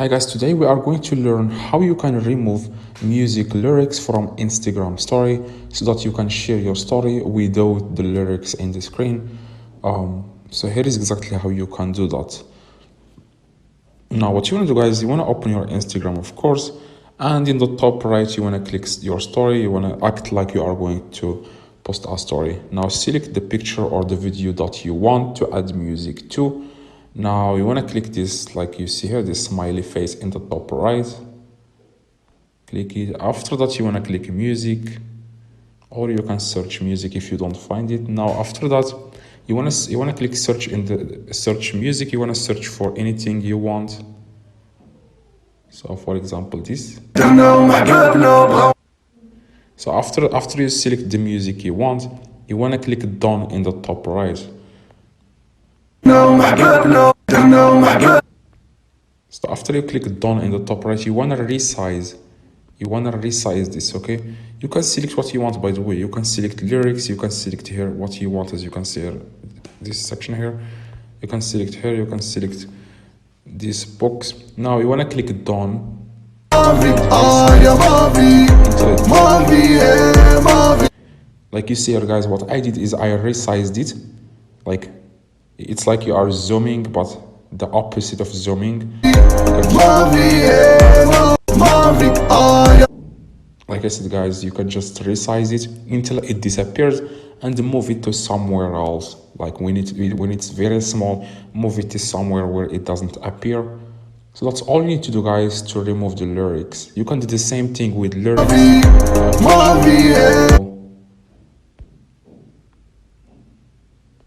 Hi guys, today we are going to learn how you can remove music lyrics from Instagram story so that you can share your story without the lyrics in the screen. So here is exactly how you can do that. Now what you want to do, guys, you want to open your Instagram, of course, and in the top right you want to click your story. You want to act like you are going to post a story. Now select the picture or the video that you want to add music to. Now you want to click this, like you see here, this smiley face in the top right. Click it. After that you want to click music, or you can search music if you don't find it. Now after that you want to click search. In the search music you want to search for anything you want. So for example this. So after you select the music you want to click done in the top right. So after you click done in the top right, you want to resize. This, okay? You can select what you want, by the way. You can select lyrics, you can select here what you want, as you can see here, this section here. You can select here, you can select this box. Now you want to click done. Like you see here, guys, what I did is I resized it. Like, it's like you are zooming, but the opposite of zooming. Like I said, guys, you can just resize it until it disappears and move it to somewhere else. Like when it's very small, move it to somewhere where it doesn't appear. So that's all you need to do, guys, to remove the lyrics. You can do the same thing with lyrics.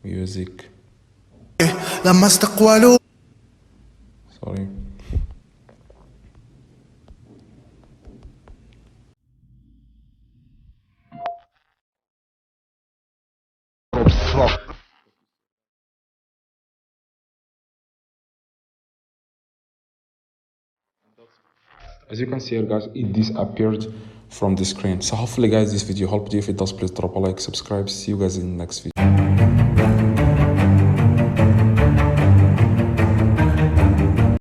Music. Sorry. As you can see here, guys, it disappeared from the screen. So hopefully, guys, this video helped you. If it does, please drop a like, subscribe. See you guys in the next video.